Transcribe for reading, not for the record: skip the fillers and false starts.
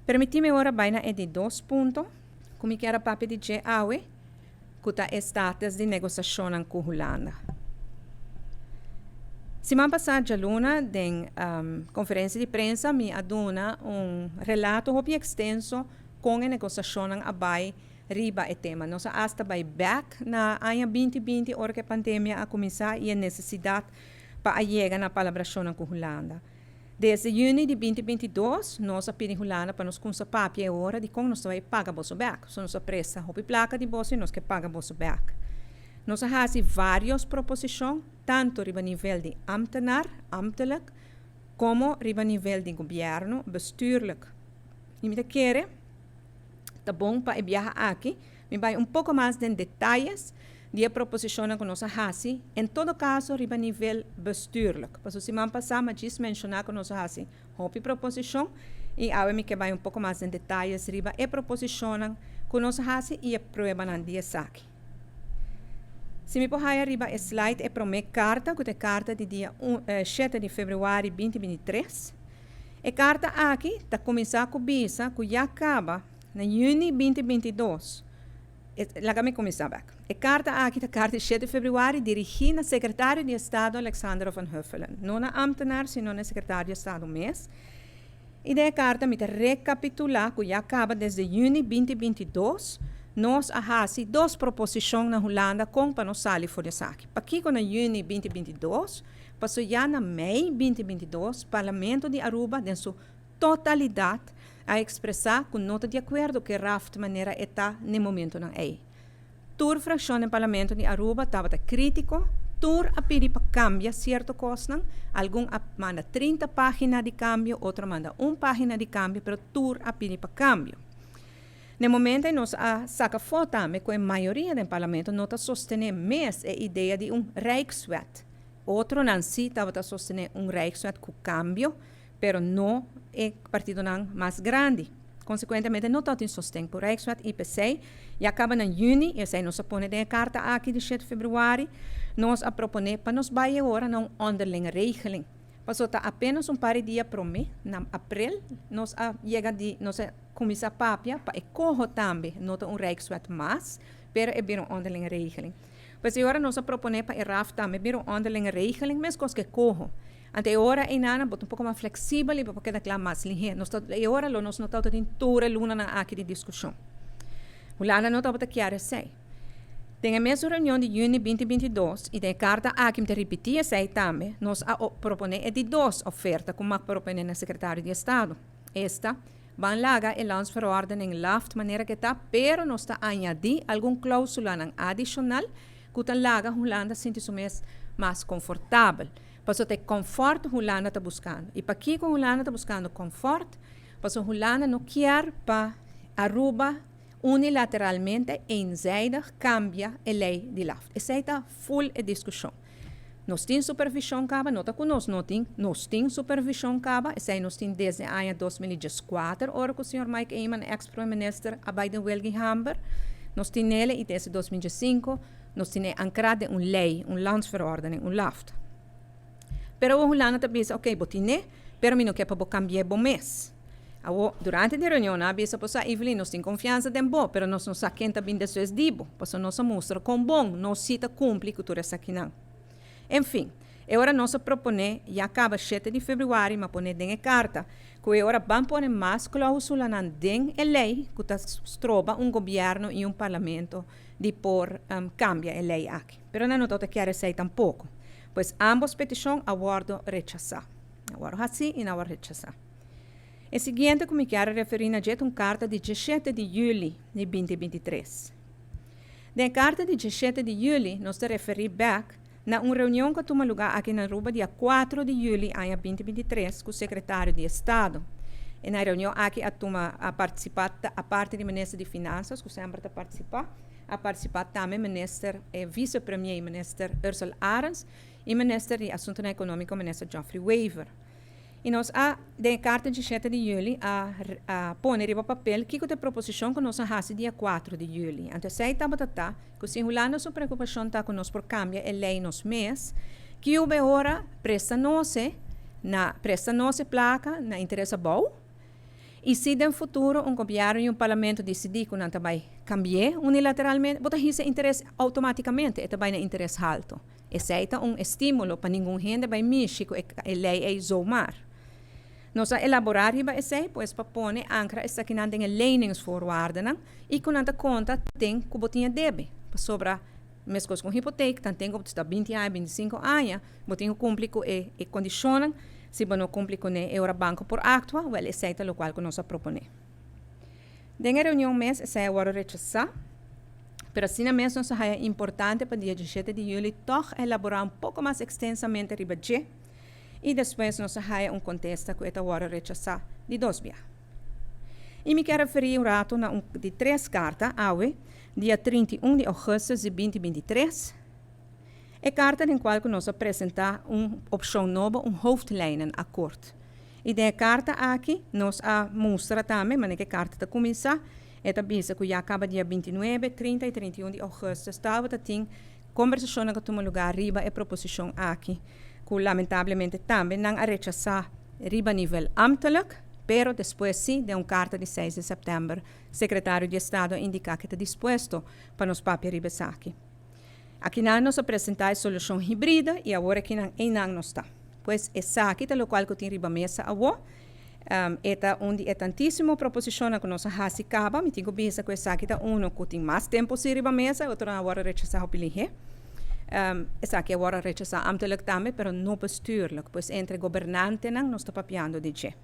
Permitime ora baina é de 2 pontos, como que era papi de G awe, kuta status de negociação com Holanda. Semana passada, Luna, em conferência de prensa, me aduna relato bem extenso com a negociação abai riba e tema. Nós hasta vai back na ano 2020, hora que a pandemia a começar e a necessidade para chegar na palabração com Holanda. Desde junho de 2022, nós pedimos Holanda para nos constar papel hora de como nós vai pagar vosso back. So nós presta a placa de vosso e nós que paga vosso back. Nós fazemos várias proposições, tanto a nível de ambtelijk, como a nível de governo, bestuurlijk. E me quer, tá bom para viajar aqui, me vai pouco mais de detalhes de proposição que nós fazemos, em todo caso, a nível bestuurlijk. Para a semana passada, eu mencionar que nós fazemos uma proposição, e agora me que vai pouco mais de detalhes de a proposição que nós fazemos e a prova no dia aqui. Se me põe arriba a slide é para uma carta, que é a carta de dia 7 de fevereiro de 2023. A carta aqui está começando com bisa, que já acaba em junho de 2022. Lá-me começar back. A carta aqui está carta de 7 de fevereiro dirigida ao secretário de Estado Alexander van Huffelen. Não a ambtenaar, sino a secretário de Estado mesmo. E da carta me recapitular que já acaba desde junho de 2022. Nós fazemos 2 proposições na Holanda com para nós sair fora dessa aqui. Para aqui, com junho de 2022, passou já na Mei 2022, o Parlamento de Aruba, em sua totalidade, a expressar com nota de acordo que Raft maneira está no momento na EI. Toda fração do Parlamento de Aruba estava crítico, toda a pedir para cambiar certo coisa, algum manda 30 páginas de cambio, outro manda 1 página de cambio, mas toda a pedir para cambio. No momento, nós saca foto também com a maioria do parlamento não está sostenendo mais a ideia de Rijkswet. Outro não se estava sostenendo Rijkswet com cambio, mas não é partido mais grande. Consequentemente, não está sustento por Rijkswet IPC. E acaba em junho, e assim nós põe a carta aqui de 7 de fevereiro, nós a propor para nós vai agora não onderlinge regeling. Passou apenas par de dias para mim, em abril, nós chega de nós começar a papia para corro também, não tem Rijkswet mais, pero é bem onderlinge regeling. Pois agora nós propõe para a RAF também bem onderlinge regeling, mas coisa que corro. Ante agora é nada, um pouco mais flexível e porque dá mais ligeiro. Nós agora nós não estamos em toda luna na aqui de discussão. Holanda não está querendo sei. Tem a mesma reunião de junho de 2022 e tem carta aqui me repetir essa também. Nós propõe de 2 ofertas como propõe na secretário de Estado. Esta van laga e landsverordening laft maneira que está, pero nós está añadir algum cláusula adicional que está laga Holanda sente-se mais confortável. Para ter conforto, Holanda está buscando. E para que Holanda está buscando conforto, para Holanda não quer para Aruba unilateralmente eenzijdig cambia a lei de LAFT. Essa está full a discussão. Nós temos supervisão caba, nota que nós temos supervisão caba, essa nós temos desde o ano 2014, hora que o senhor Mike Eyman, ex-primeiro-ministro, abaixo de Welgenhamber, nós temos nele e desde 2005, nós temos ancrado lei, landsverordening, LAFT. Pero o Holanda está dizendo, ok, botine, pero não quer para cambiar bom mês. Durante a reunião, a bisa posa Evelyn, nós temos confiança em bom, pero nós não sabemos quem bem desses dibo, pois nós mostra com bom, nós cita cumpre que tudo essa aqui não. Enfim, agora nós propõe, e acaba 7 de fevereiro, mas põe em carta, que agora vamos pôr mais cláusula na lei, que trova governo e parlamento de por cambia a lei aqui. Pero não está querendo ser tampouco. Pois ambas petições aguardo rechazar. Aguardo assim e não rechazar. O seguinte, como quero referir na uma carta de 17 de julho de 2023. Na carta de 17 de julho, nós te referi back na uma reunião que toma lugar aqui na Aruba, dia 4 de julho de 2023, com o secretário de Estado. E na reunião aqui a participar a parte do ministro de Finanças, que sempre está a participar também o ministro e vice-primeiro-ministro Ursula Arens e o ministro de Assuntos Econômicos, o ministro Geoffrey Weaver. E nós, na carta de 7 de julho, põe em papel que a proposição que nós fazemos dia 4 de julho. Então, se estava que se Holanda sua preocupação está conosco por cambiar a lei nos mês, que o agora presta-nos placa na interesse bom, E se no futuro um governo e um parlamento decidir que não vai cambiar unilateralmente, bota esse interesse automaticamente, é também interesse alto. Esse é um estímulo para ninguém gente vai mexer com a lei é zomar. Nós elaborar esse, pois para pôr ancra essa que não tem leningsvoorwaarden e com a conta tem que botinha debe sobre mesmo com hipoteca, tanto que está 20 anos, 25 anos, botinha cumprir com a condição. Se não cumpre com o Eurobanco por actua, well, esse é o qual que nós proponemos. Denga reunião mês, esse é o rechazar. Pero assim mesmo, nós é importante para o dia 17 de julho, toch elaborar pouco mais extensamente o budget. E depois nós é contexto com o rechazar de 2 dias. E me quero referir rato de 3 cartas, dia 31 de agosto de 2023. É carta em qual nós apresentamos uma opção nova, hoofdlijnen akkoord. E da carta aqui, nós mostra também, mas que carta está começar, é também que já acaba dia 29, 30 e 31 de agosto. Estava tem conversação que toma lugar riba e proposição aqui, que lamentavelmente também não a rechazar riba nível ambtelijk, pero depois sim, de uma carta de 6 de setembro, o secretário de Estado indica que está disposto para nos papéis riba aqui. Aqui nós apresentamos a solução híbrida e agora aqui não está. Pois essa aqui é o qual que tem riba mesa agora. Esta onde é tantíssima proposição que nós acaba, me tenho que com essa aqui uno que tem mais tempo se riba mesa, outro agora rechazar o pilinhe. Essa aqui agora rechazar ambtelijk também, pero não bestuurlijk, pois entre governante nós está papiando de je.